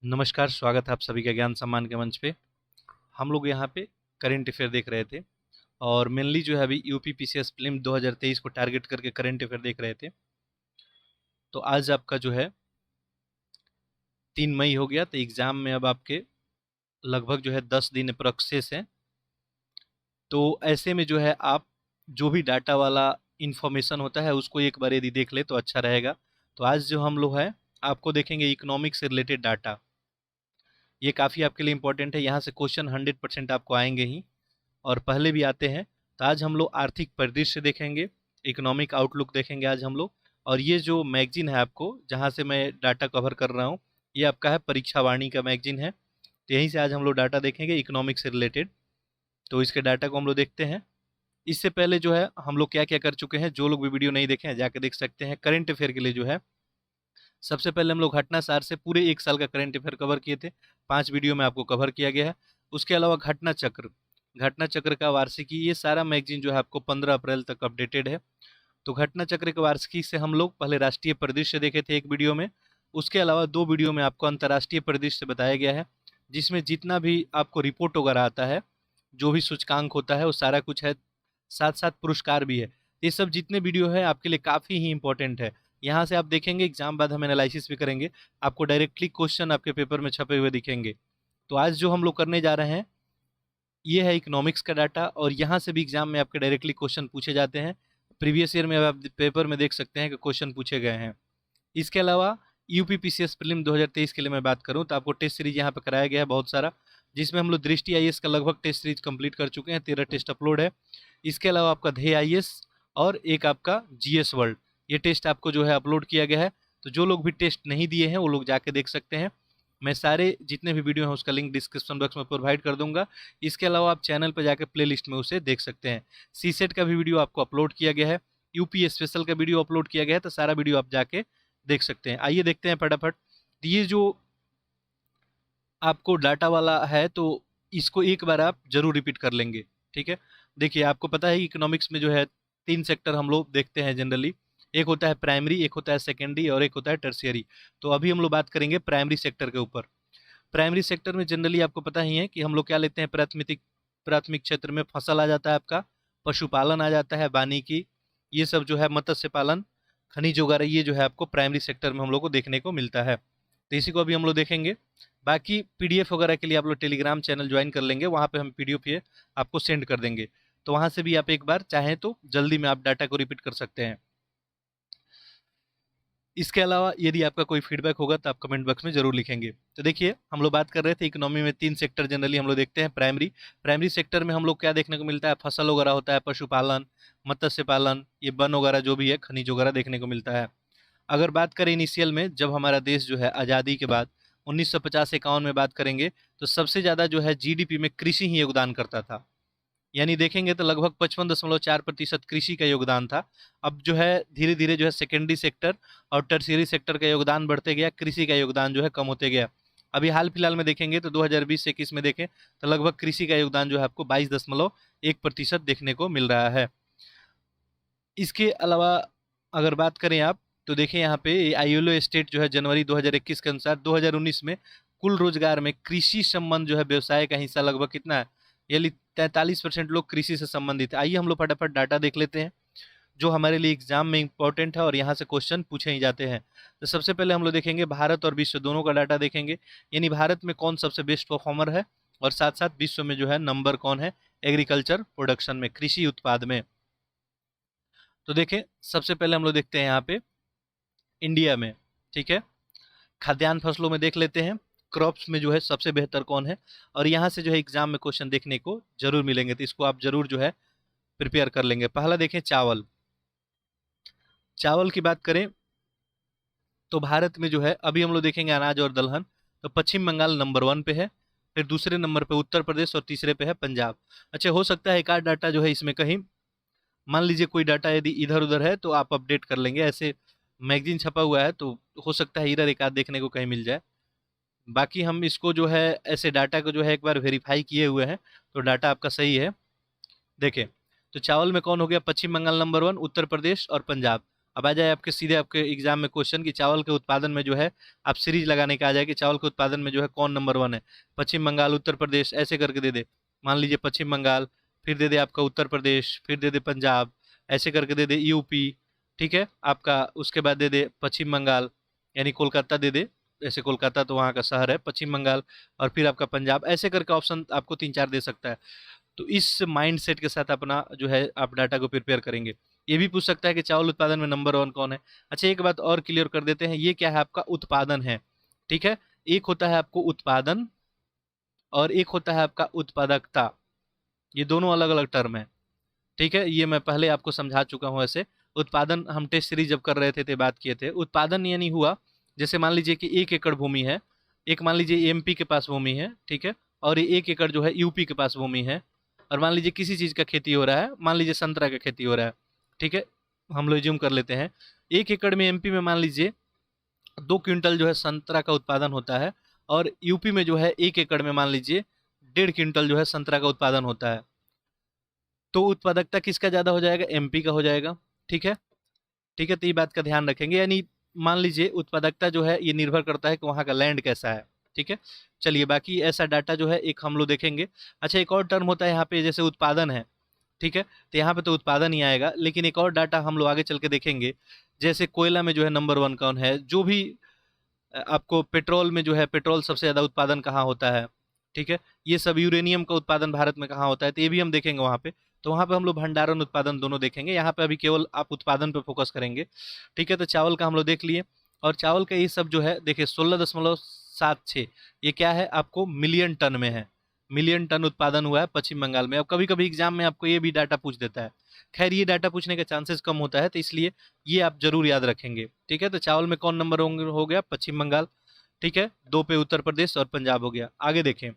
नमस्कार, स्वागत है आप सभी का ज्ञान सम्मान के मंच पे। हम लोग यहाँ पे करंट अफेयर देख रहे थे और मेनली जो है अभी यूपी पीसीएस प्रीलिम 2023 को टारगेट करके करंट अफेयर देख रहे थे। तो आज आपका जो है 3 मई हो गया, तो एग्ज़ाम में अब आपके लगभग जो है 10 दिन अप्रॉक्सेस हैं। तो ऐसे में जो है आप जो भी डाटा वाला इंफॉर्मेशन होता है उसको एक बार यदि देख ले तो अच्छा रहेगा। तो आज जो हम लोग हैं आपको देखेंगे इकोनॉमिक्स से रिलेटेड डाटा। ये काफ़ी आपके लिए इंपॉर्टेंट है, यहाँ से क्वेश्चन 100% आपको आएंगे ही और पहले भी आते हैं। तो आज हम लोग आर्थिक परिदृश्य देखेंगे, इकोनॉमिक आउटलुक देखेंगे आज हम लोग। और ये जो मैगजीन है आपको जहाँ से मैं डाटा कवर कर रहा हूँ, ये आपका है परीक्षा वाणी का मैगजीन है। तो यहीं से आज हम लोग डाटा देखेंगे इकोनॉमिक से रिलेटेड। तो इसके डाटा को हम लोग देखते हैं। इससे पहले जो है हम लोग क्या क्या कर चुके हैं, जो लोग भी वीडियो नहीं देखे हैं जाके देख सकते हैं। करंट अफेयर के लिए जो है सबसे पहले हम लोग घटना सार से पूरे 1 साल का करंट अफेयर कवर किए थे, 5 वीडियो में आपको कवर किया गया है। उसके अलावा घटना चक्र का वार्षिकी, ये सारा मैगजीन जो है आपको 15 अप्रैल तक अपडेटेड है। तो घटना चक्र के वार्षिकी से हम लोग पहले राष्ट्रीय परिदृश्य देखे थे एक वीडियो में। उसके अलावा 2 वीडियो में आपको अंतर्राष्ट्रीय परिदृश्य बताया गया है, जिसमें जितना भी आपको रिपोर्ट वगैरह आता है, जो भी सूचकांक होता है वो सारा कुछ है, साथ साथ पुरस्कार भी है। ये सब जितने वीडियो है आपके लिए काफ़ी ही इंपॉर्टेंट है। यहाँ से आप देखेंगे, एग्जाम बाद हम एनालिसिस भी करेंगे, आपको डायरेक्टली क्वेश्चन आपके पेपर में छपे हुए दिखेंगे। तो आज जो हम लोग करने जा रहे हैं ये है इकोनॉमिक्स का डाटा, और यहाँ से भी एग्जाम में आपके डायरेक्टली क्वेश्चन पूछे जाते हैं। प्रीवियस ईयर में आप पेपर में देख सकते हैं कि क्वेश्चन पूछे गए हैं। इसके अलावा यूपी पीसीएस प्रीलिम 2023 के लिए मैं बात करूं तो आपको टेस्ट सीरीज यहाँ पे कराया गया है बहुत सारा, जिसमें हम लोग दृष्टि आईएएस का लगभग टेस्ट सीरीज कंप्लीट कर चुके हैं, 13 टेस्ट अपलोड है। इसके अलावा आपका ध्येय आईएएस और एक आपका जीएस वर्ल्ड, ये टेस्ट आपको जो है अपलोड किया गया है। तो जो लोग भी टेस्ट नहीं दिए हैं वो लोग जाके देख सकते हैं। मैं सारे जितने भी वीडियो हैं उसका लिंक डिस्क्रिप्शन बॉक्स में प्रोवाइड कर दूंगा। इसके अलावा आप चैनल पर जाकर प्लेलिस्ट में उसे देख सकते हैं। सीसेट का भी वीडियो आपको अपलोड किया गया है, यूपी स्पेशल का वीडियो अपलोड किया गया है, तो सारा वीडियो आप जाके देख सकते हैं। आइए देखते हैं फटाफट। ये जो आपको डाटा वाला है तो इसको एक बार आप जरूर रिपीट कर लेंगे, ठीक है। देखिए, आपको पता है इकोनॉमिक्स में जो है 3 सेक्टर हम लोग देखते हैं जनरली। एक होता है प्राइमरी, एक होता है सेकेंडरी और एक होता है टर्शियरी। तो अभी हम लोग बात करेंगे प्राइमरी सेक्टर के ऊपर। प्राइमरी सेक्टर में जनरली आपको पता ही है कि हम लोग क्या लेते हैं, प्राथमिक क्षेत्र में फसल आ जाता है आपका, पशुपालन आ जाता है, वानिकी, ये सब जो है मत्स्य पालन, खनिज वगैरह, ये जो है आपको प्राइमरी सेक्टर में हम लोग को देखने को मिलता है। तो इसी को अभी हम लोग देखेंगे। बाकी पीडीएफ वगैरह के लिए आप लोग टेलीग्राम चैनल ज्वाइन कर लेंगे, वहाँ पे हम पीडीएफ ये आपको सेंड कर देंगे। तो वहाँ से भी आप एक बार चाहें तो जल्दी में आप डाटा को रिपीट कर सकते हैं। इसके अलावा यदि आपका कोई फीडबैक होगा तो आप कमेंट बॉक्स में जरूर लिखेंगे। तो देखिए, हम लोग बात कर रहे थे इकोनॉमी में 3 सेक्टर जनरली हम लोग देखते हैं। प्राइमरी सेक्टर में हम लोग क्या देखने को मिलता है, फसल वगैरह होता है, पशुपालन, मत्स्य पालन, ये वन वगैरह जो भी है, खनिज वगैरह देखने को मिलता है। अगर बात करें इनिशियल में, जब हमारा देश जो है आज़ादी के बाद 1950-51 में बात करेंगे, तो सबसे ज़्यादा जो है जीडीपी में कृषि ही योगदान करता था। यानी देखेंगे तो लगभग 55.4% कृषि का योगदान था। अब जो है धीरे धीरे जो है सेकेंडरी सेक्टर और टर्शियरी सेक्टर का योगदान बढ़ते गया, कृषि का योगदान जो है कम होते गया। अभी हाल फिलहाल में देखेंगे तो 2020-21 में देखें तो लगभग कृषि का योगदान जो है आपको 22.1% देखने को मिल रहा है। इसके अलावा अगर बात करें आप, तो देखें यहाँ पे आईएलओ स्टेट जो है जनवरी 2021 के अनुसार 2019 में कुल रोजगार में कृषि संबंध जो है व्यवसाय का हिस्सा लगभग कितना है, यानी 43% लोग कृषि से संबंधित है। आइए हम लोग फटाफट डाटा देख लेते हैं जो हमारे लिए एग्जाम में इंपॉर्टेंट है और यहाँ से क्वेश्चन पूछे ही जाते हैं। तो सबसे पहले हम लोग देखेंगे भारत और विश्व दोनों का डाटा देखेंगे, यानी भारत में कौन सबसे बेस्ट परफॉर्मर है और साथ साथ विश्व में जो है नंबर कौन है एग्रीकल्चर प्रोडक्शन में, कृषि उत्पाद में। तो देखें, सबसे पहले हम लोग देखते हैं यहाँ पे इंडिया में, ठीक है, खाद्यान्न फसलों में देख लेते हैं क्रॉप्स में जो है सबसे बेहतर कौन है। और यहाँ से जो है एग्जाम में क्वेश्चन देखने को जरूर मिलेंगे, तो इसको आप जरूर जो है प्रिपेयर कर लेंगे। पहला देखें चावल। चावल की बात करें तो भारत में जो है अभी हम लोग देखेंगे अनाज और दलहन, तो पश्चिम बंगाल नंबर 1 पे है, फिर दूसरे नंबर पे उत्तर प्रदेश और तीसरे पे है पंजाब। अच्छा, हो सकता है एक आध डाटा जो है इसमें कहीं, मान लीजिए कोई डाटा यदि इधर उधर है तो आप अपडेट कर लेंगे, ऐसे मैगजीन छपा हुआ है तो हो सकता है इधर एक आध देखने को कहीं मिल जाए। बाकी हम इसको जो है ऐसे डाटा को जो है एक बार वेरीफाई किए हुए हैं, तो डाटा आपका सही है। देखें, तो चावल में कौन हो गया, पश्चिम बंगाल नंबर 1, उत्तर प्रदेश और पंजाब। अब आ जाए आपके सीधे आपके एग्जाम में क्वेश्चन कि चावल के उत्पादन में जो है आप सीरीज लगाने का आ जाए कि चावल के उत्पादन में जो है कौन नंबर वन है, पश्चिम बंगाल, उत्तर प्रदेश, ऐसे करके दे दे। मान लीजिए पश्चिम बंगाल, फिर दे दे आपका उत्तर प्रदेश, फिर दे दे पंजाब, ऐसे करके दे दे यूपी, ठीक है आपका। उसके बाद दे दे पश्चिम बंगाल, यानी कोलकाता दे दे, जैसे कोलकाता तो वहाँ का शहर है, पश्चिम बंगाल, और फिर आपका पंजाब, ऐसे करके ऑप्शन आपको 3-4 दे सकता है। तो इस माइंडसेट के साथ अपना जो है आप डाटा को प्रिपेयर करेंगे। ये भी पूछ सकता है कि चावल उत्पादन में नंबर वन कौन है। अच्छा, एक बात और क्लियर कर देते हैं, ये क्या है आपका उत्पादन है, ठीक है। एक होता है आपको उत्पादन और एक होता है आपका उत्पादकता, ये दोनों अलग अलग टर्म है, ठीक है। ये मैं पहले आपको समझा चुका हूँ। ऐसे उत्पादन हम टेस्ट सीरीज जब कर रहे थे तो बात किए थे। उत्पादन यानी हुआ, जैसे मान लीजिए कि 1 एकड़ भूमि है, एक मान लीजिए एमपी के पास भूमि है, ठीक है, और 1 एकड़ जो है यूपी के पास भूमि है, और मान लीजिए किसी चीज़ का खेती हो रहा है, मान लीजिए संतरा का खेती हो रहा है, ठीक है, हम लोग ज्यूम कर लेते हैं। 1 एकड़ में एमपी में मान लीजिए 2 क्विंटल जो है संतरा का उत्पादन होता है, और यूपी में जो है 1 एकड़ में मान लीजिए 1.5 क्विंटल जो है संतरा का उत्पादन होता है। तो उत्पादकता किसका ज़्यादा हो जाएगा? एमपी का हो जाएगा, ठीक है। ठीक है, तो ये बात का ध्यान रखेंगे। यानी मान लीजिए उत्पादकता जो है ये निर्भर करता है कि वहाँ का लैंड कैसा है, ठीक है। चलिए, बाकी ऐसा डाटा जो है एक हम लोग देखेंगे। अच्छा, एक और टर्म होता है यहाँ पे, जैसे उत्पादन है, ठीक है, तो यहाँ पे तो उत्पादन ही आएगा, लेकिन एक और डाटा हम लोग आगे चल के देखेंगे। जैसे कोयला में जो है नंबर वन कौन है, जो भी आपको पेट्रोल में जो है, पेट्रोल सबसे ज़्यादा उत्पादन कहाँ होता है, ठीक है, ये सब, यूरेनियम का उत्पादन भारत में कहाँ होता है, तो ये भी हम देखेंगे वहाँ पे। तो वहाँ पे हम लोग भंडारण उत्पादन दोनों देखेंगे, यहाँ पे अभी केवल आप उत्पादन पे फोकस करेंगे, ठीक है। तो चावल का हम लोग देख लिए, और चावल का ये सब जो है देखिए 16.76, ये क्या है आपको मिलियन टन में है, मिलियन टन उत्पादन हुआ है पश्चिम बंगाल में। अब कभी कभी एग्जाम में आपको ये भी डाटा पूछ देता है, खैर ये डाटा पूछने का चांसेस कम होता है, तो इसलिए ये आप जरूर याद रखेंगे, ठीक है। तो चावल में कौन नंबर हो गया? पश्चिम बंगाल, ठीक है, 2 पे उत्तर प्रदेश और पंजाब हो गया। आगे देखें,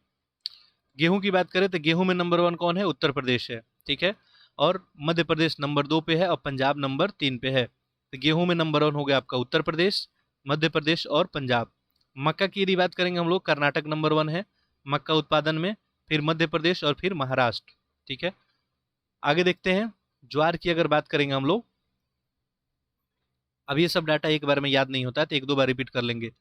गेहूं की बात करें तो गेहूं में नंबर वन कौन है? उत्तर प्रदेश है, ठीक है, और मध्य प्रदेश नंबर 2 पे है, और पंजाब नंबर 3 पे है। तो गेहूं में नंबर वन हो गया आपका उत्तर प्रदेश, मध्य प्रदेश और पंजाब। मक्का की यदि बात करेंगे हम लोग, कर्नाटक नंबर वन है मक्का उत्पादन में, फिर मध्य प्रदेश और फिर महाराष्ट्र, ठीक है। आगे देखते हैं, ज्वार की अगर बात करेंगे हम लोग, अब ये सब डाटा एक बार में याद नहीं होता है, तो 1-2 बार रिपीट कर लेंगे।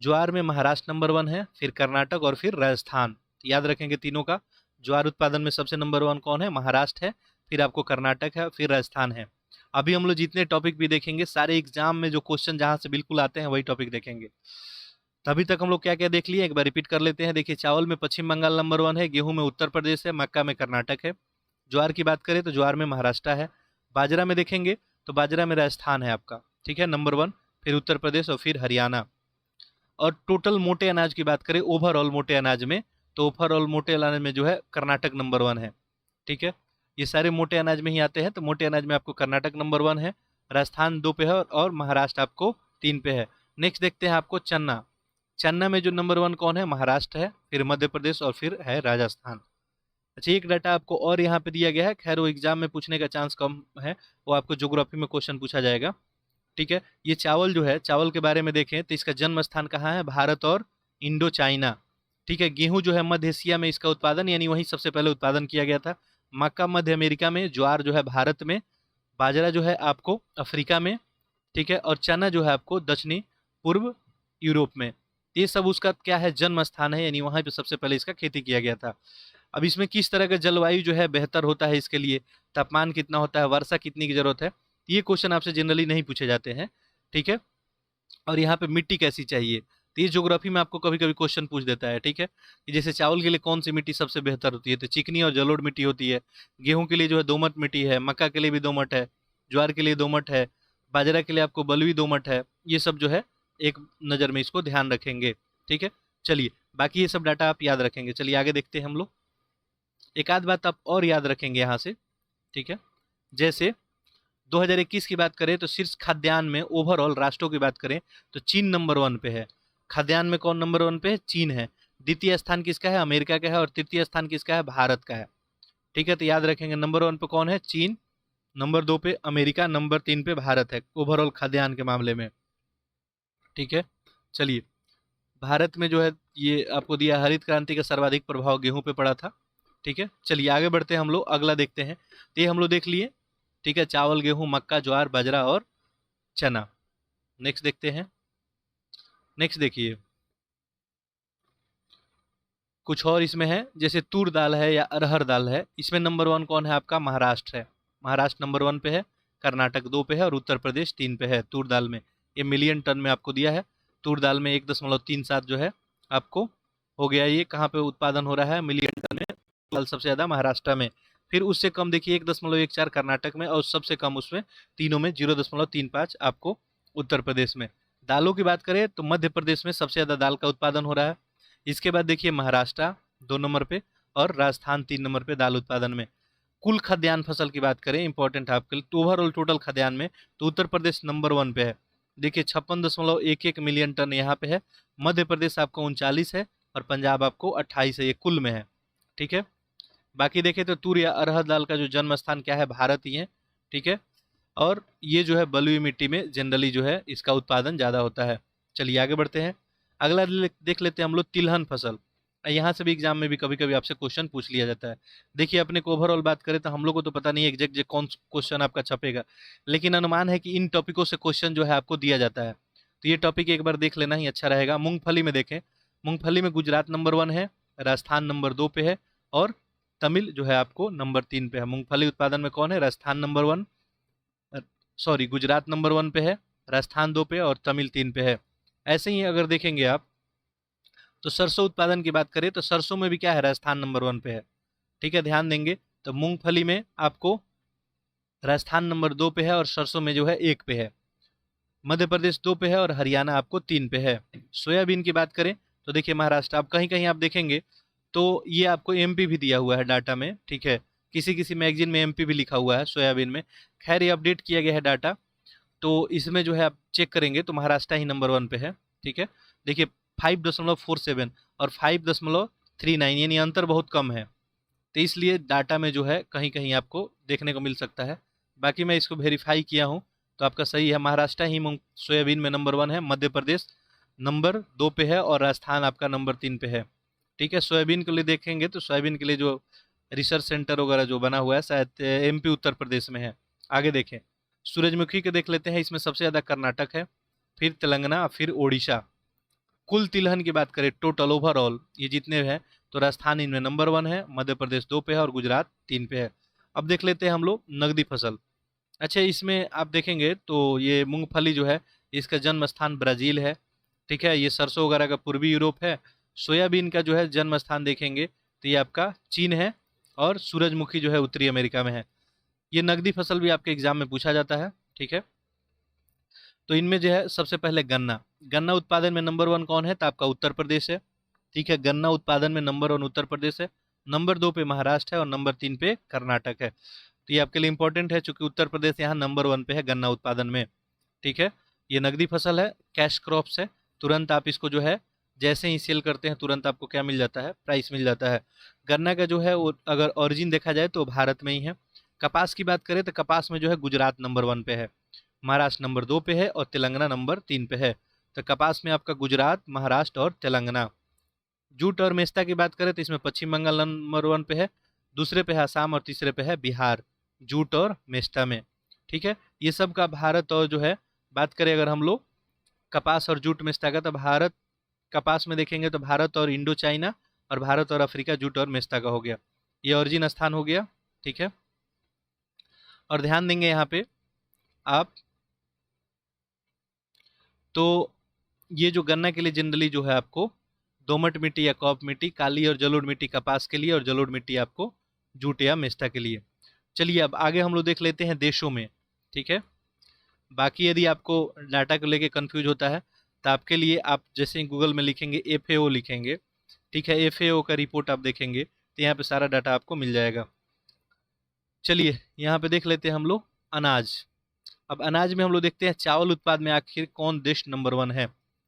ज्वार में महाराष्ट्र नंबर वन है, फिर कर्नाटक और फिर राजस्थान, याद रखेंगे तीनों का। ज्वार उत्पादन में सबसे नंबर वन कौन है? महाराष्ट्र है, फिर आपको कर्नाटक है, फिर राजस्थान है। अभी हम लोग जितने टॉपिक भी देखेंगे, सारे एग्जाम में जो क्वेश्चन जहाँ से बिल्कुल आते हैं वही टॉपिक देखेंगे। तभी तक हम लोग क्या क्या देख लिए, एक बार रिपीट कर लेते हैं। देखिए, चावल में पश्चिम बंगाल नंबर वन है, गेहूं में उत्तर प्रदेश है, मक्का में कर्नाटक है। ज्वार की बात करें तो ज्वार में महाराष्ट्र है। बाजरा में देखेंगे तो बाजरा में राजस्थान है आपका, ठीक है, नंबर वन, फिर उत्तर प्रदेश और फिर हरियाणा। और टोटल मोटे अनाज की बात करें, ओवरऑल मोटे अनाज में, तो ओवरऑल मोटे अनाज में जो है कर्नाटक नंबर वन है, ठीक है। ये सारे मोटे अनाज में ही आते हैं, तो मोटे अनाज में आपको कर्नाटक नंबर वन है, राजस्थान 2 पे है, और महाराष्ट्र आपको 3 पे है। नेक्स्ट देखते हैं आपको चन्ना, चन्ना में जो नंबर वन कौन है? महाराष्ट्र है, फिर मध्य प्रदेश और फिर है राजस्थान। अच्छा, एक डाटा आपको और यहाँ पे दिया गया है, खैर वो एग्जाम में पूछने का चांस कम है, वो आपको ज्योग्राफी में क्वेश्चन पूछा जाएगा, ठीक है। ये चावल जो है, चावल के बारे में देखें तो इसका जन्म स्थान कहाँ है? भारत और इंडो चाइना, ठीक है। गेहूं जो है मध्य एशिया में इसका उत्पादन, यानी वहीं सबसे पहले उत्पादन किया गया था। मक्का मध्य अमेरिका में, ज्वार जो है भारत में, बाजरा जो है आपको अफ्रीका में, ठीक है, और चना जो है आपको दक्षिणी पूर्व यूरोप में। ये सब उसका क्या है? जन्म स्थान है, यानी वहाँ पे सबसे पहले इसका खेती किया गया था। अब इसमें किस तरह का जलवायु जो है बेहतर होता है इसके लिए, तापमान कितना होता है, वर्षा कितनी की जरूरत है, ये क्वेश्चन आपसे जनरली नहीं पूछे जाते हैं, ठीक है। और यहाँ पे मिट्टी कैसी चाहिए, तो ये ज्योग्राफी में आपको कभी कभी क्वेश्चन पूछ देता है, ठीक है, कि जैसे चावल के लिए कौन सी मिट्टी सबसे बेहतर होती है, तो चिकनी और जलोढ़ मिट्टी होती है। गेहूं के लिए जो है दोमट मिट्टी है, मक्का के लिए भी दोमट है, ज्वार के लिए दोमट है, बाजरा के लिए आपको बलुई दोमट है। ये सब जो है एक नज़र में इसको ध्यान रखेंगे, ठीक है। चलिए, बाकी ये सब डाटा आप याद रखेंगे। चलिए आगे देखते हैं हम लोग, एक आध बात आप और याद रखेंगे यहाँ से, ठीक है। जैसे 2021 की बात करें तो शीर्ष खाद्यान्न में ओवरऑल राष्ट्रों की बात करें तो चीन नंबर वन पे है। खाद्यान्न में कौन नंबर वन पे है? चीन है। द्वितीय स्थान किसका है? अमेरिका का है। और तृतीय स्थान किसका है? भारत का है, ठीक है। तो याद रखेंगे, नंबर वन पे कौन है? चीन, नंबर 2 पे अमेरिका, नंबर 3 पे भारत है ओवरऑल खाद्यान्न के मामले में, ठीक है। चलिए, भारत में जो है ये आपको दिया, हरित क्रांति का सर्वाधिक प्रभाव गेहूं पे पड़ा था, ठीक है। चलिए आगे बढ़ते हैं हम लोग, अगला देखते हैं। तो ये हम लोग देख लिए, ठीक है, चावल, गेहूं, मक्का, ज्वार, बाजरा और चना। नेक्स्ट देखते हैं। नेक्स्ट देखिए, कुछ और इसमें है, जैसे तूर दाल है या अरहर दाल है। इसमें नंबर 1 कौन है आपका? महाराष्ट्र है। महाराष्ट्र नंबर 1 पे है, कर्नाटक 2 पे है और उत्तर प्रदेश 3 पे है तूर दाल में। ये मिलियन टन में आपको दिया है। तूर दाल में 1.37 जो है आपको हो गया। ये कहाँ पे उत्पादन हो रहा है? मिलियन टन में। दाल सबसे ज़्यादा महाराष्ट्र में। फिर उससे कम देखिए 1.14 कर्नाटक में, और सबसे कम उसमें तीनों में 0.35 आपको उत्तर प्रदेश में। दालों की बात करें तो मध्य प्रदेश में सबसे ज़्यादा दाल का उत्पादन हो रहा है। इसके बाद देखिए महाराष्ट्र 2 नंबर पे और राजस्थान 3 नंबर पे दाल उत्पादन में। कुल खाद्यान्न फसल की बात करें, इंपॉर्टेंट है आपके लिए, तो ओवरऑल टोटल खाद्यान्न में तो उत्तर प्रदेश नंबर 1 पे है। देखिए 56.11 मिलियन टन यहाँ पे है। मध्य प्रदेश आपको 39 है और पंजाब आपको 28 है, ये कुल में है। ठीक है। बाकी देखें तो तूर या अरहर दाल का जो जन्म स्थान क्या है? भारत ही है। ठीक है। और ये जो है बलुई मिट्टी में जनरली जो है इसका उत्पादन ज़्यादा होता है। चलिए आगे बढ़ते हैं। अगला देख लेते हैं हम लोग तिलहन फसल। यहाँ से भी एग्जाम में भी कभी कभी आपसे क्वेश्चन पूछ लिया जाता है। देखिए अपने को ओवरऑल बात करें तो हम लोग को तो पता नहीं है एग्जैक्ट कौन क्वेश्चन आपका छपेगा, लेकिन अनुमान है कि इन टॉपिकों से क्वेश्चन जो है आपको दिया जाता है। तो ये टॉपिक एक बार देख लेना ही अच्छा रहेगा। मूंगफली में देखें, मूंगफली में गुजरात नंबर 1 है, राजस्थान नंबर 2 पे है और तमिल जो है आपको नंबर 3 पे है। मूंगफली उत्पादन में कौन है? Rajasthan number 1, sorry Gujarat number 1 पे है, राजस्थान 2 पे और तमिल 3 पे है। ऐसे ही अगर देखेंगे आप तो सरसों उत्पादन की बात करें तो सरसों में भी क्या है? राजस्थान नंबर 1 पे है। ठीक है, ध्यान देंगे तो मूंगफली में आपको राजस्थान नंबर 2 पे है और सरसों में जो है 1 पे है। मध्य प्रदेश 2 पे है और हरियाणा आपको 3 पे है। सोयाबीन की बात करें तो देखिए महाराष्ट्र, आप कहीं कहीं आप देखेंगे तो ये आपको एमपी भी दिया हुआ है डाटा में। ठीक है, किसी किसी मैगजीन में एमपी भी लिखा हुआ है सोयाबीन में। खैर ये अपडेट किया गया है डाटा, तो इसमें जो है आप चेक करेंगे तो महाराष्ट्र ही नंबर 1 पे है। ठीक है, देखिए 5.47 और 5.39, यानी अंतर बहुत कम है। तो इसलिए डाटा में जो है कहीं कहीं आपको देखने को मिल सकता है। बाकी मैं इसको वेरीफाई किया हूँ तो आपका सही है। महाराष्ट्र ही सोयाबीन में नंबर 1 है, मध्य प्रदेश नंबर 2 पे है और राजस्थान आपका नंबर 3 पे है। ठीक है, सोयाबीन के लिए देखेंगे तो सोयाबीन के लिए जो रिसर्च सेंटर वगैरह जो बना हुआ है शायद एमपी उत्तर प्रदेश में है। आगे देखें, सूरजमुखी के देख लेते हैं। इसमें सबसे ज़्यादा कर्नाटक है, फिर तेलंगाना, फिर ओडिशा। कुल तिलहन की बात करें टोटल ओवरऑल ये जितने हैं तो राजस्थान इनमें नंबर 1 है, मध्य प्रदेश 2 पे है और गुजरात 3 पे है। अब देख लेते हैं हम लोग नगदी फसल। अच्छा, इसमें आप देखेंगे तो ये मूंगफली जो है इसका जन्म स्थान ब्राज़ील है। ठीक है, ये सरसों वगैरह का पूर्वी यूरोप है। सोयाबीन का जो है जन्म स्थान देखेंगे तो ये आपका चीन है और सूरजमुखी जो है उत्तरी अमेरिका में है। ये नगदी फसल भी आपके एग्जाम में पूछा जाता है। ठीक है, तो इनमें जो है सबसे पहले गन्ना। गन्ना उत्पादन में नंबर 1 कौन है? तो आपका उत्तर प्रदेश है। ठीक है, गन्ना उत्पादन में नंबर 1 उत्तर प्रदेश है, नंबर 2 पे महाराष्ट्र है और नंबर 3 पे कर्नाटक है। तो ये आपके लिए इंपॉर्टेंट है चूंकि उत्तर प्रदेश यहाँ नंबर 1 पे है गन्ना उत्पादन में। ठीक है, ये नगदी फसल है, कैश क्रॉप्स है। तुरंत आप इसको जो है जैसे ही सेल करते हैं तुरंत आपको क्या मिल जाता है? प्राइस मिल जाता है। गन्ना का जो है वो अगर ओरिजिन देखा जाए तो भारत में ही है। कपास की बात करें तो कपास में जो है गुजरात नंबर 1 पे है, महाराष्ट्र नंबर 2 पे है और तेलंगाना नंबर 3 पे है। तो कपास में आपका गुजरात, महाराष्ट्र और तेलंगाना। जूट और मेस्ता की बात करें तो इसमें पश्चिम बंगाल नंबर 1 पे है, दूसरे पे है असम और तीसरे पे है बिहार, जूट और मेस्ता में। ठीक है, ये सब का भारत और जो है बात करें अगर हम लोग कपास और जूट मेस्ता का, तो भारत कपास में देखेंगे तो भारत और इंडो चाइना और भारत और अफ्रीका जूट और मेस्ता का हो गया। ये ओरिजिन स्थान हो गया। ठीक है, और ध्यान देंगे यहाँ पे आप, तो ये जो गन्ना के लिए जनरली जो है आपको दोमट मिट्टी या कॉप मिट्टी, काली और जलोढ़ मिट्टी कपास के लिए और जलोढ़ मिट्टी आपको जूट या मेस्ता के लिए। चलिए अब आगे हम लोग देख लेते हैं देशों में। ठीक है, बाकी यदि आपको डाटा को लेके कंफ्यूज होता है तो आपके लिए आप जैसे ही गूगल में लिखेंगे एफएओ लिखेंगे, ठीक है, एफएओ का रिपोर्ट आप देखेंगे तो यहाँ पे सारा डाटा आपको मिल जाएगा। चलिए यहाँ पे देख लेते हैं हम लोग अनाज। अब अनाज में हम लोग देखते हैं चावल उत्पाद में आखिर कौन देश नंबर 1 है।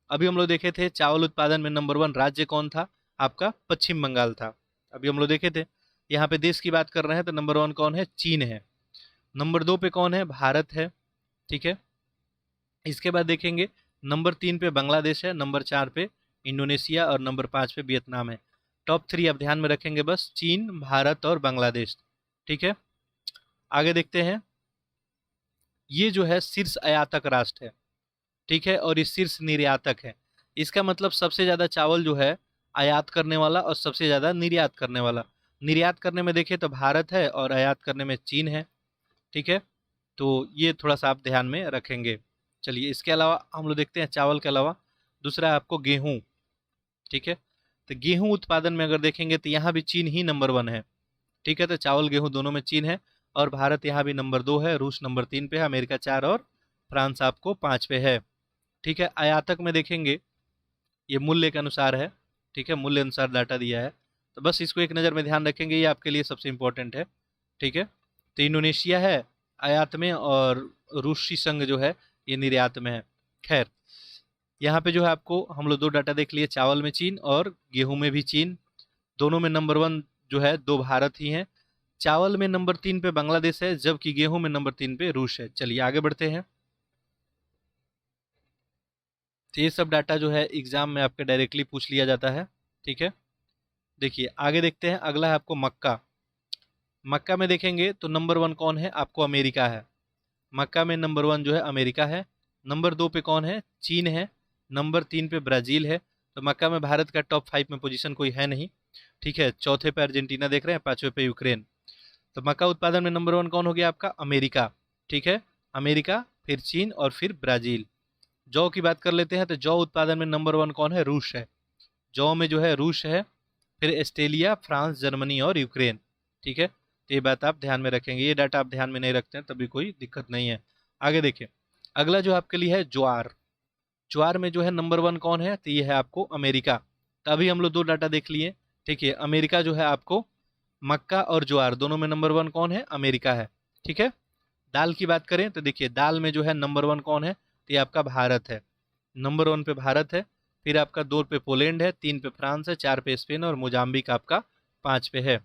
अभी हम लोग देखे थे चावल उत्पादन में नंबर 1 राज्य कौन था? आपका पश्चिम बंगाल था। अभी हम लोग देखे थे। यहाँ पे देश की बात कर रहे हैं तो नंबर 1 कौन है? चीन है। नंबर 2 पे कौन है? भारत है। ठीक है, इसके बाद देखेंगे नंबर 3 पे बांग्लादेश है, नंबर 4 पे इंडोनेशिया और नंबर 5 पे वियतनाम है। टॉप 3 आप ध्यान में रखेंगे बस, चीन, भारत और बांग्लादेश। ठीक है, आगे देखते हैं। ये जो है शीर्ष आयातक राष्ट्र है, ठीक है, और ये शीर्ष निर्यातक है। इसका मतलब सबसे ज़्यादा चावल जो है आयात करने वाला और सबसे ज़्यादा निर्यात करने वाला। निर्यात करने में देखें तो भारत है और आयात करने में चीन है, ठीक है। तो ये थोड़ा सा आप ध्यान में रखेंगे। चलिए, इसके अलावा हम लोग देखते हैं चावल के अलावा दूसरा है आपको गेहूँ, ठीक है। तो गेहूँ उत्पादन में अगर देखेंगे तो यहाँ भी चीन ही नंबर 1 है, ठीक है। तो चावल गेहूँ दोनों में चीन है, और भारत यहाँ भी नंबर 2 है, रूस नंबर 3 पे है, अमेरिका 4 और फ्रांस आपको 5 पे है, ठीक है। आयातक में देखेंगे, ये मूल्य के अनुसार है, ठीक है, मूल्य अनुसार डाटा दिया है। तो बस इसको एक नज़र में ध्यान रखेंगे, ये आपके लिए सबसे इम्पोर्टेंट है, ठीक है। तो इंडोनेशिया है आयात में और रूसी संघ जो है ये निर्यात में है। खैर, यहाँ पे जो है आपको हम लोग 2 डाटा देख लिए, चावल में चीन और गेहूं में भी चीन, दोनों में नंबर 1 जो है 2 भारत ही हैं। चावल में नंबर 3 पे बांग्लादेश है, जबकि गेहूं में नंबर 3 पे रूस है। चलिए आगे बढ़ते हैं। तो ये सब डाटा जो है एग्जाम में आपके डायरेक्टली पूछ लिया जाता है, ठीक है। देखिए आगे देखते हैं, अगला है आपको मक्का। मक्का में देखेंगे तो नंबर 1 कौन है, आपको अमेरिका है। मक्का में नंबर 1 जो है अमेरिका है। नंबर 2 पे कौन है, चीन है। नंबर 3 पे ब्राज़ील है। तो मक्का में भारत का टॉप 5 में पोजीशन कोई है नहीं, ठीक है। चौथे पे अर्जेंटीना देख रहे हैं, 5वें पे यूक्रेन। तो मक्का उत्पादन में नंबर 1 कौन हो गया आपका, अमेरिका, ठीक है। अमेरिका, फिर चीन और फिर ब्राज़ील। जौ की बात कर लेते हैं, तो जौ उत्पादन में नंबर 1 कौन है, रूस है। जौ में जो है रूस है, फिर ऑस्ट्रेलिया, फ्रांस, जर्मनी और यूक्रेन, ठीक है। तो ये बात आप ध्यान में रखेंगे, ये डाटा आप ध्यान में नहीं रखते हैं तभी कोई दिक्कत नहीं है। आगे देखिए, अगला जो आपके लिए है ज्वार। ज्वार में जो है नंबर 1 कौन है, तो ये है आपको अमेरिका। तो अभी हम लोग 2 डाटा देख लिए, ठीक है। अमेरिका जो है आपको मक्का और ज्वार दोनों में नंबर 1 कौन है, अमेरिका है, ठीक है। दाल की बात करें तो देखिए दाल में जो है नंबर 1 कौन है, तो ये आपका भारत है। नंबर 1 पे भारत है, फिर आपका 2 पे पोलैंड है, 3 पे फ्रांस है, 4 पे स्पेन और मोजाम्बिक आपका 5 पे है,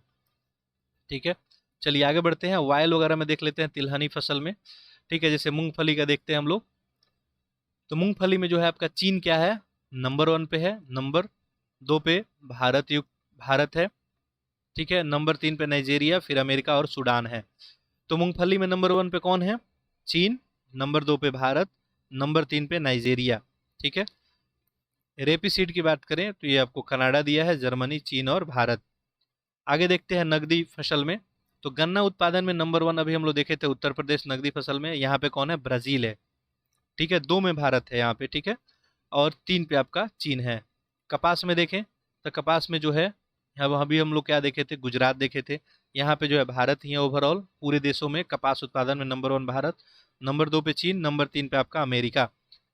ठीक है। चलिए आगे बढ़ते हैं, वायल वगैरह में देख लेते हैं तिलहनी फसल में, ठीक है। जैसे मूंगफली का देखते हैं हम लोग, तो मूंगफली में जो है आपका चीन क्या है, नंबर 1 पे है। नंबर 2 पे भारत है, ठीक है। नंबर 3 पे नाइजीरिया, फिर अमेरिका और सूडान है। तो मूंगफली में नंबर 1 पे कौन है, चीन। नंबर 2 पे भारत। नंबर 3 पे नाइजीरिया, ठीक है। रेपीसीड की बात करें तो ये आपको कनाडा दिया है, जर्मनी, चीन और भारत। आगे देखते हैं नकदी फसल में, तो गन्ना उत्पादन में नंबर 1 अभी हम लोग देखे थे उत्तर प्रदेश नकदी फसल में, यहाँ पे कौन है, ब्राजील है, ठीक है। 2 में भारत है यहाँ पे, ठीक है, और 3 पे आपका चीन है। कपास में देखें तो कपास में जो है, अब अभी हम लोग क्या देखे थे, गुजरात देखे थे। यहाँ पे जो है भारत ही है, ओवरऑल पूरे देशों में कपास उत्पादन में नंबर 1 भारत। नंबर 2 पे चीन, नंबर 3 पे आपका अमेरिका,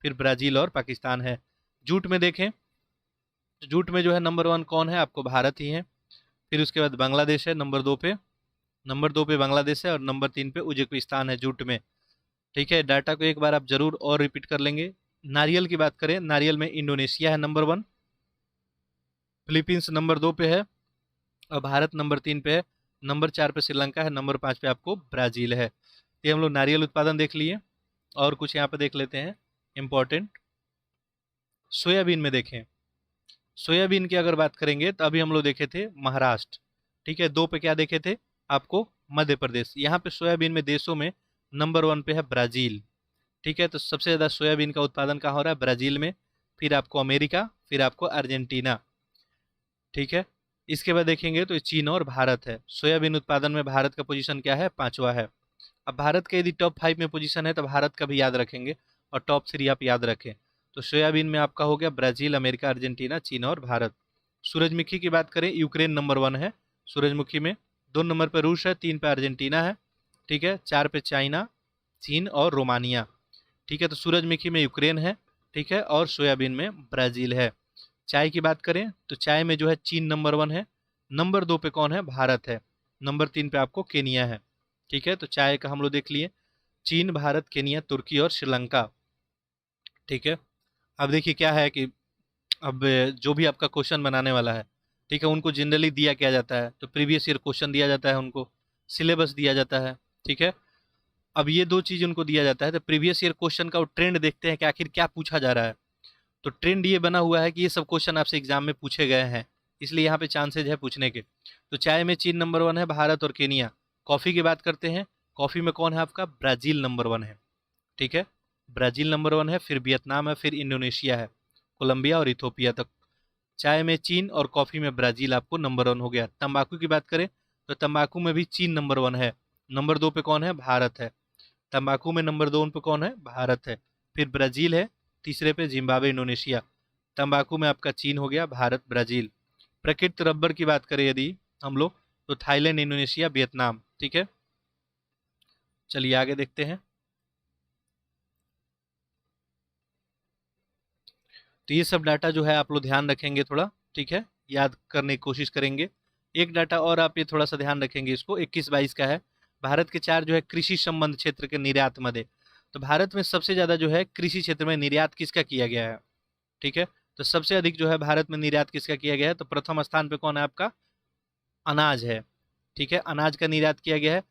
फिर ब्राजील और पाकिस्तान है। जूट में देखें तो जूट में जो है नंबर 1 कौन है, आपको भारत ही है। फिर उसके बाद बांग्लादेश है नंबर 2 पे। नंबर 2 पे बांग्लादेश है और नंबर 3 पे उज्बेकिस्तान है जूट में, ठीक है। डाटा को एक बार आप जरूर और रिपीट कर लेंगे। नारियल की बात करें, नारियल में इंडोनेशिया है नंबर 1, फिलीपींस नंबर 2 पे है और भारत नंबर 3 पे है। नंबर 4 पे श्रीलंका है, नंबर 5 पे आपको ब्राज़ील है। ये हम लोग नारियल उत्पादन देख लिए, और कुछ यहाँ पे देख लेते हैं इम्पोर्टेंट। सोयाबीन में देखें, सोयाबीन की अगर बात करेंगे तो अभी हम लोग देखे थे महाराष्ट्र, ठीक है। 2 पे क्या देखे थे आपको, मध्य प्रदेश। यहाँ पे सोयाबीन में देशों में नंबर 1 पे है ब्राज़ील, ठीक है। तो सबसे ज़्यादा सोयाबीन का उत्पादन कहाँ हो रहा है, ब्राज़ील में, फिर आपको अमेरिका, फिर आपको अर्जेंटीना, ठीक है। इसके बाद देखेंगे तो चीन और भारत है। सोयाबीन उत्पादन में भारत का पोजीशन क्या है, 5वां है। अब भारत का यदि टॉप 5 में पोजीशन है तो भारत का भी याद रखेंगे, और टॉप 3 आप याद रखें। तो सोयाबीन में आपका हो गया ब्राज़ील, अमेरिका, अर्जेंटीना, चीन और भारत। सूरजमुखी की बात करें, यूक्रेन नंबर 1 है सूरजमुखी में। 2 नंबर पर रूस है, 3 पे अर्जेंटीना है, ठीक है। 4 पे चाइना, चीन और रोमानिया, ठीक है। तो सूरजमुखी में यूक्रेन है, ठीक है, और सोयाबीन में ब्राज़ील है। चाय की बात करें तो चाय में जो है चीन नंबर 1 है। नंबर 2 पे कौन है, भारत है। नंबर 3 पे आपको केनिया है, ठीक है। तो चाय का हम लोग देख लिए, चीन, भारत, केनिया, तुर्की और श्रीलंका, ठीक है। अब देखिए क्या है कि अब जो भी आपका क्वेश्चन बनाने वाला है, ठीक है, उनको जनरली दिया क्या जाता है, तो प्रीवियस ईयर क्वेश्चन दिया जाता है उनको, सिलेबस दिया जाता है, ठीक है। अब ये 2 चीज़ उनको दिया जाता है, तो प्रीवियस ईयर क्वेश्चन का वो ट्रेंड देखते हैं कि आखिर क्या पूछा जा रहा है। तो ट्रेंड ये बना हुआ है कि ये सब क्वेश्चन आपसे एग्जाम में पूछे गए हैं, इसलिए यहाँ पे चांसेज है पूछने के। तो चाय में चीन नंबर 1 है, भारत और केनिया। कॉफ़ी की बात करते हैं, कॉफ़ी में कौन है आपका, ब्राज़ील नंबर 1 है, ठीक है, ब्राज़ील नंबर 1 है, फिर वियतनाम है, फिर इंडोनेशिया है, कोलंबिया और इथोपिया तक। चाय में चीन और कॉफ़ी में ब्राज़ील आपको नंबर 1 हो गया। तंबाकू की बात करें तो तंबाकू में भी चीन नंबर 1 है, नंबर 2 पे कौन है? भारत है। तंबाकू में नंबर 2 पे कौन है? भारत है। फिर ब्राज़ील है, तीसरे पे जिम्बाब्वे, इंडोनेशिया। तंबाकू में आपका चीन हो गया, भारत, ब्राज़ील। प्रकृत रबर की बात करें यदि हम लोग, तो थाईलैंड, इंडोनेशिया, वियतनाम। ठीक है, चलिए आगे देखते हैं। तो ये सब डाटा जो है आप लोग ध्यान रखेंगे थोड़ा, ठीक है, याद करने की कोशिश करेंगे। एक डाटा और आप ये थोड़ा सा ध्यान रखेंगे, इसको 21-22 का है। भारत के 4 जो है कृषि संबंध क्षेत्र के निर्यात मध्य। तो भारत में सबसे ज़्यादा जो है कृषि क्षेत्र में निर्यात किसका किया गया है? ठीक है, तो सबसे अधिक जो है भारत में निर्यात किसका किया गया है? तो प्रथम स्थान पे कौन है आपका? अनाज है। ठीक है, अनाज का निर्यात किया गया है,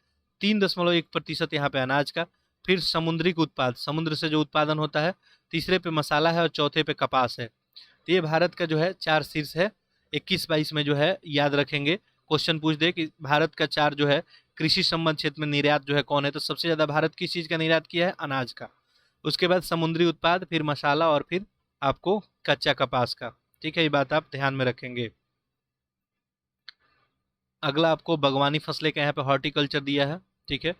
3.1% यहाँ पे अनाज का। फिर समुद्री उत्पाद, समुद्र से जो उत्पादन होता है, तीसरे पे मसाला है और चौथे पे कपास है। तो ये भारत का जो है 4 शीर्ष है। 21-22 में जो है याद रखेंगे, क्वेश्चन पूछ दे कि भारत का 4 जो है कृषि संबंध क्षेत्र में निर्यात जो है कौन है, तो सबसे ज़्यादा भारत किस चीज़ का निर्यात किया है? अनाज का। उसके बाद समुद्री उत्पाद, फिर मसाला और फिर आपको कच्चा कपास का। ठीक है, ये बात आप ध्यान में रखेंगे। अगला आपको बागवानी फसलें का यहाँ पे हॉर्टिकल्चर दिया है। ठीक है,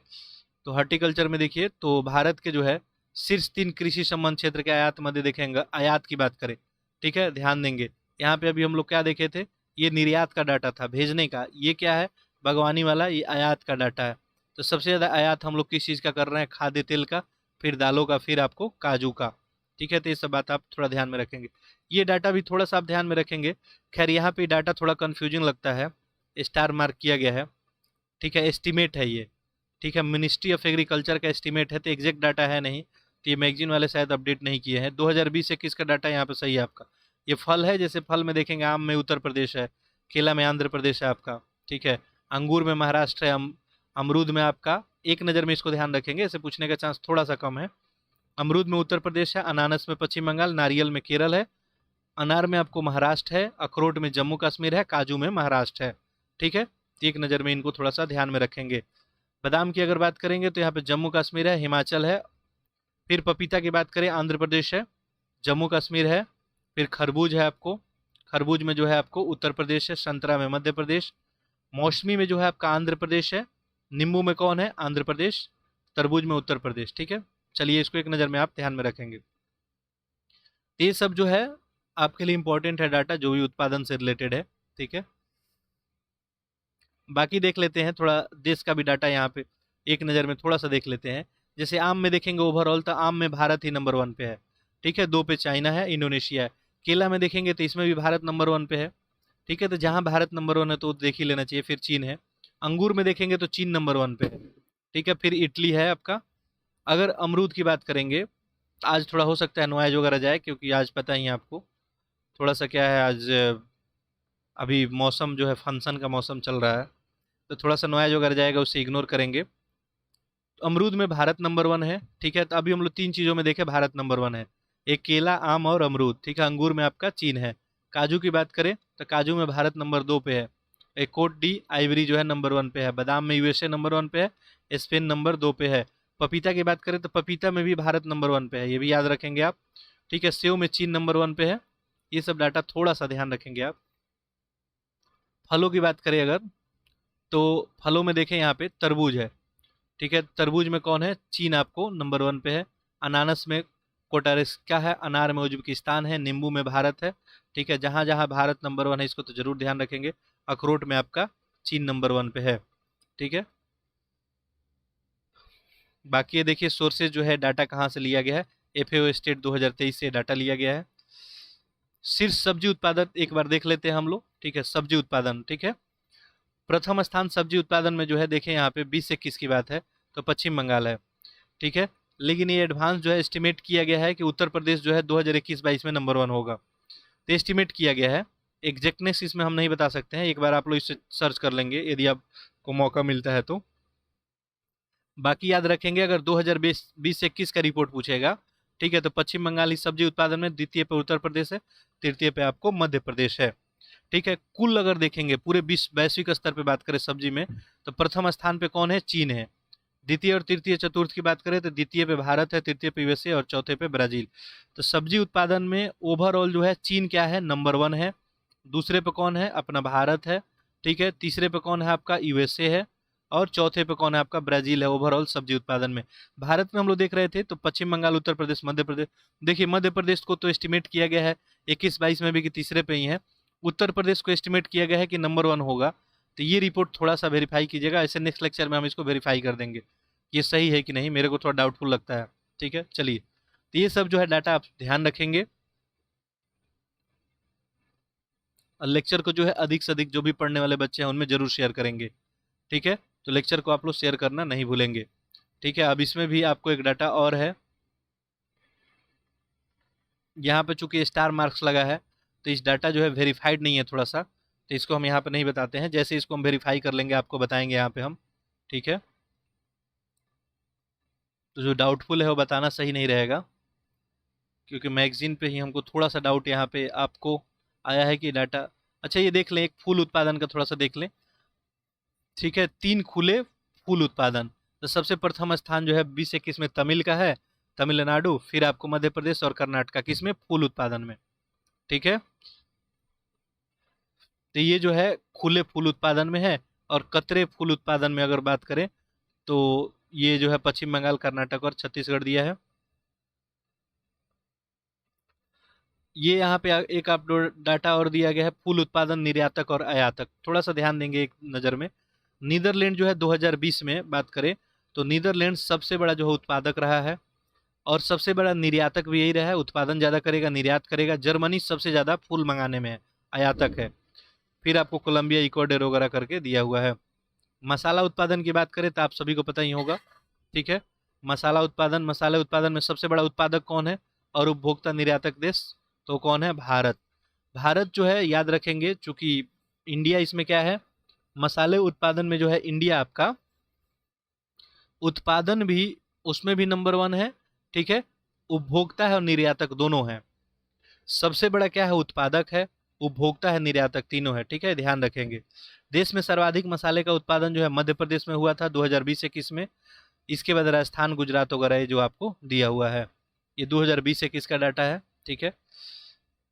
तो हॉर्टिकल्चर में देखिए तो भारत के जो है शीर्ष 3 कृषि संबंध क्षेत्र के आयात मध्य देखेंगे। आयात की बात करें, ठीक है, ध्यान देंगे। यहाँ पे अभी हम लोग क्या देखे थे? ये निर्यात का डाटा था, भेजने का। ये क्या है? बागवानी वाला, ये आयात का डाटा है। तो सबसे ज़्यादा आयात हम लोग किस चीज़ का कर रहे हैं? खाद्य तेल का, फिर दालों का, फिर आपको काजू का। ठीक है, तो ये सब बात आप थोड़ा ध्यान में रखेंगे। ये डाटा भी थोड़ा सा आप ध्यान में रखेंगे। खैर यहाँ पे डाटा थोड़ा कन्फ्यूजिंग लगता है, स्टार मार्क किया गया है। ठीक है, एस्टीमेट है ये। ठीक है, मिनिस्ट्री ऑफ एग्रीकल्चर का एस्टीमेट है, तो एग्जैक्ट डाटा है नहीं। तो ये मैगजीन वाले शायद अपडेट नहीं किए हैं। 2020-21 का डाटा यहाँ पे सही है आपका। ये फल है, जैसे फल में देखेंगे आम में उत्तर प्रदेश है, केला में आंध्र प्रदेश है आपका। ठीक है, अंगूर में महाराष्ट्र है, अमरूद में आपका, एक नज़र में इसको ध्यान रखेंगे, इसे पूछने का चांस थोड़ा सा कम है। अमरूद में उत्तर प्रदेश है, अनानास में पश्चिम बंगाल, नारियल में केरल है, अनार में आपको महाराष्ट्र है, अखरोट में जम्मू कश्मीर है, काजू में महाराष्ट्र है। ठीक है, एक नज़र में इनको थोड़ा सा ध्यान में रखेंगे। बादाम की अगर बात करेंगे तो यहाँ पे जम्मू कश्मीर है, हिमाचल है। फिर पपीता की बात करें, आंध्र प्रदेश है, जम्मू कश्मीर है। फिर खरबूज है आपको, खरबूज में जो है आपको उत्तर प्रदेश है, संतरा में मध्य प्रदेश, मौसमी में जो है आपका आंध्र प्रदेश है, नींबू में कौन है? आंध्र प्रदेश, तरबूज में उत्तर प्रदेश। ठीक है, चलिए इसको एक नज़र में आप ध्यान में रखेंगे। ये सब जो है आपके लिए इंपॉर्टेंट है डाटा, जो भी उत्पादन से रिलेटेड है। ठीक है, बाकी देख लेते हैं थोड़ा देश का भी डाटा यहाँ पे एक नज़र में थोड़ा सा देख लेते हैं। जैसे आम में देखेंगे ओवरऑल, तो आम में भारत ही नंबर 1 पे है। ठीक है, 2 पे चाइना है, इंडोनेशिया है। केला में देखेंगे तो इसमें भी भारत नंबर 1 पे है। ठीक है, तो जहाँ भारत नंबर 1 है तो देख ही लेना चाहिए। फिर चीन है। अंगूर में देखेंगे तो चीन नंबर 1 पे है। ठीक है, फिर इटली है आपका। अगर अमरूद की बात करेंगे, आज थोड़ा हो सकता है नॉइज वगैरह जाए, क्योंकि आज पता ही है आपको थोड़ा सा क्या है, आज अभी मौसम जो है फंक्शन का मौसम चल रहा है, तो थोड़ा सा नॉइज वगैरह जाएगा, उससे इग्नोर करेंगे। तो अमरूद में भारत नंबर 1 है। ठीक है, तो अभी हम लोग 3 चीज़ों में देखें भारत नंबर 1 है, एक केला, आम और अमरूद। ठीक है, अंगूर में आपका चीन है। काजू की बात करें तो काजू में भारत नंबर 2 पे है। एक कोट डी आइवरी जो है नंबर 1 पे है। बादाम में यूएसए नंबर 1 पे है, स्पेन नंबर 2 पे है। पपीता की बात करें तो पपीता में भी भारत नंबर 1 पे है, ये भी याद रखेंगे आप। ठीक है, सेव में चीन नंबर 1 पे है। ये सब डाटा थोड़ा सा ध्यान रखेंगे आप। फलों की बात करें अगर, तो फलों में देखें यहाँ पे तरबूज है। ठीक है, तरबूज में कौन है? चीन आपको नंबर 1 पे है। अनानास में कोटारिस्का है, अनार में उज्बेकिस्तान है, नींबू में भारत है। ठीक है, जहाँ जहाँ भारत नंबर 1 है इसको तो जरूर ध्यान रखेंगे। अखरोट में आपका चीन नंबर 1 पे है। ठीक है, बाकी ये देखिए सोर्सेज जो है डाटा कहाँ से लिया गया है, एफएओ स्टेट 2023 से डाटा लिया गया है। शीर्ष सब्जी उत्पादन एक बार देख लेते हैं हम लोग। ठीक है, सब्जी उत्पादन, ठीक है, प्रथम स्थान सब्जी उत्पादन में जो है देखें यहाँ पे 20-21 की बात है तो पश्चिम बंगाल है। ठीक है, लेकिन ये एडवांस जो है एस्टिमेट किया गया है कि उत्तर प्रदेश जो है 2021-22 में नंबर 1 होगा। तो एस्टिमेट किया गया है, एग्जैक्टनेस इसमें हम नहीं बता सकते हैं, एक बार आप लोग इसे सर्च कर लेंगे यदि आपको मौका मिलता है तो। बाकी याद रखेंगे, अगर 2020-21 का रिपोर्ट पूछेगा, ठीक है, तो पश्चिम बंगाल इस सब्जी उत्पादन में द्वितीय पे उत्तर प्रदेश है, तृतीय पे आपको मध्य प्रदेश है। ठीक है, कुल अगर देखेंगे पूरे विश्व वैश्विक स्तर पे बात करें सब्जी में, तो प्रथम स्थान पे कौन है? चीन है। द्वितीय और तृतीय चतुर्थ की बात करें तो द्वितीय पे भारत है, तृतीय पे यूएसए और चौथे पे ब्राजील। तो सब्जी उत्पादन में ओवरऑल जो है चीन क्या है, नंबर 1 है। दूसरे पे कौन है, अपना भारत है। ठीक है, तीसरे पे कौन है, आपका यूएसए है। और चौथे पे कौन है, आपका ब्राजील है ओवरऑल सब्जी उत्पादन में। भारत में हम लोग देख रहे थे तो पश्चिम बंगाल, उत्तर प्रदेश, मध्य प्रदेश। देखिए मध्य प्रदेश को तो एस्टिमेट किया गया है 21-22 में भी कि तीसरे पे ही है। उत्तर प्रदेश को एस्टिमेट किया गया है कि नंबर 1 होगा। तो ये रिपोर्ट थोड़ा सा वेरीफाई कीजिएगा, ऐसे नेक्स्ट लेक्चर में हम इसको वेरीफाई कर देंगे ये सही है कि नहीं, मेरे को थोड़ा डाउटफुल लगता है। ठीक है, चलिए, तो ये सब जो है डाटा आप ध्यान रखेंगे। और लेक्चर को जो है अधिक से अधिक जो भी पढ़ने वाले बच्चे हैं उनमें जरूर शेयर करेंगे। ठीक है, तो लेक्चर को आप लोग शेयर करना नहीं भूलेंगे। ठीक है, अब इसमें भी आपको एक डाटा और है। यहाँ पे चूंकि स्टार मार्क्स लगा है तो इस डाटा जो है वेरीफाइड नहीं है थोड़ा सा, तो इसको हम यहाँ पे नहीं बताते हैं। जैसे इसको हम वेरीफाई कर लेंगे आपको बताएंगे यहाँ पे हम। ठीक है, तो जो डाउटफुल है वो बताना सही नहीं रहेगा, क्योंकि मैगजीन पे ही हमको थोड़ा सा डाउट यहाँ पे आपको आया है कि डाटा। अच्छा, ये देख लें, एक फूल उत्पादन का थोड़ा सा देख लें। ठीक है, 3 खुले फूल उत्पादन। तो सबसे प्रथम स्थान जो है 2021 में तमिल का है, तमिलनाडु, फिर आपको मध्य प्रदेश और कर्नाटक किसमें, फूल उत्पादन में। ठीक है, तो ये जो है खुले फूल उत्पादन में है। और कतरे फूल उत्पादन में अगर बात करें तो ये जो है पश्चिम बंगाल, कर्नाटक और छत्तीसगढ़ दिया है। ये यहाँ पे एक आप डाटा और दिया गया है, फूल उत्पादन निर्यातक और आयातक, थोड़ा सा ध्यान देंगे एक नज़र में। नीदरलैंड जो है 2020 में बात करें तो नीदरलैंड सबसे बड़ा जो है उत्पादक रहा है, और सबसे बड़ा निर्यातक भी यही रहा है, उत्पादन ज़्यादा करेगा, निर्यात करेगा। जर्मनी सबसे ज़्यादा फूल मंगाने में है, आयातक है। फिर आपको कोलंबिया, इक्वाडोर वगैरह करके दिया हुआ है। मसाला उत्पादन की बात करें तो आप सभी को पता ही होगा। ठीक है, मसाले उत्पादन में सबसे बड़ा उत्पादक कौन है और उपभोक्ता निर्यातक देश तो कौन है, भारत। भारत जो है याद रखेंगे, चूंकि इंडिया इसमें क्या है, मसाले उत्पादन में जो है इंडिया आपका उत्पादन भी उसमें भी नंबर 1 है। ठीक है, उपभोक्ता है और निर्यातक दोनों है। सबसे बड़ा क्या है, उत्पादक है, उपभोक्ता है, निर्यातक, तीनों है। ठीक है, ध्यान रखेंगे। देश में सर्वाधिक मसाले का उत्पादन जो है मध्य प्रदेश में हुआ था 2020-21 में। इसके बाद राजस्थान, गुजरात वगैरह ये जो आपको दिया हुआ है, ये 2020-21 का डाटा है। ठीक है,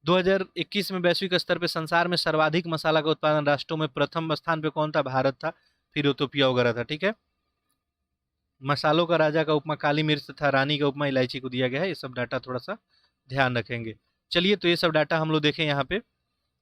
2021 में वैश्विक स्तर पे संसार में सर्वाधिक मसाला का उत्पादन राष्ट्रों में प्रथम स्थान पे कौन था, भारत था, फिर इथोपिया वगैरह था। ठीक है, मसालों का राजा का उपमा काली मिर्च तथा रानी का उपमा इलायची को दिया गया है। ये सब डाटा थोड़ा सा ध्यान रखेंगे। चलिए, तो ये सब डाटा हम लोग देखें यहाँ पे।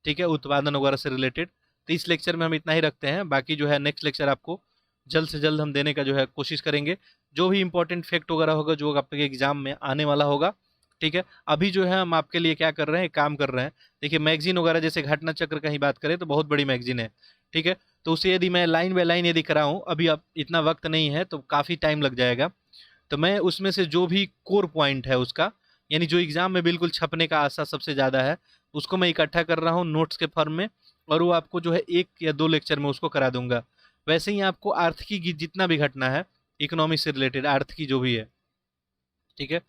ठीक है, उत्पादन वगैरह से रिलेटेड। तो इस लेक्चर में हम इतना ही रखते हैं, बाकी जो है नेक्स्ट लेक्चर आपको जल्द से जल्द हम देने का जो है कोशिश करेंगे। जो भी इंपॉर्टेंट फैक्ट वगैरह होगा जो आपके एग्जाम में आने वाला होगा। ठीक है, अभी जो है हम आपके लिए क्या कर रहे हैं, काम कर रहे हैं। देखिए मैगजीन वगैरह जैसे घटना चक्र का ही बात करें तो बहुत बड़ी मैगजीन है। ठीक है, तो उसे यदि मैं लाइन बाय लाइन यदि कराऊं, अभी अब इतना वक्त नहीं है तो काफ़ी टाइम लग जाएगा। तो मैं उसमें से जो भी कोर पॉइंट है उसका, यानी जो एग्जाम में बिल्कुल छपने का आशा सबसे ज़्यादा है, उसको मैं इकट्ठा कर रहा हूँ नोट्स के फॉर्म में, और वो आपको जो है 1 या 2 लेक्चर में उसको करा दूंगा। वैसे ही आपको आर्थिकी की जितना भी घटना है, इकोनॉमी से रिलेटेड आर्थिकी जो भी है, ठीक है,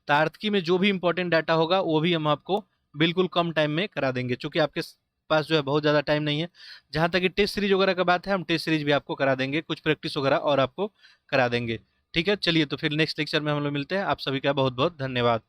तो आर्थिकी में जो भी इंपॉर्टेंट डाटा होगा वो भी हम आपको बिल्कुल कम टाइम में करा देंगे, क्योंकि आपके पास जो है बहुत ज़्यादा टाइम नहीं है। जहाँ तक कि टेस्ट सीरीज वगैरह का बात है, हम टेस्ट सीरीज भी आपको करा देंगे, कुछ प्रैक्टिस वगैरह और आपको करा देंगे। ठीक है, चलिए, तो फिर नेक्स्ट लेक्चर में हम लोग मिलते हैं। आप सभी का बहुत बहुत धन्यवाद।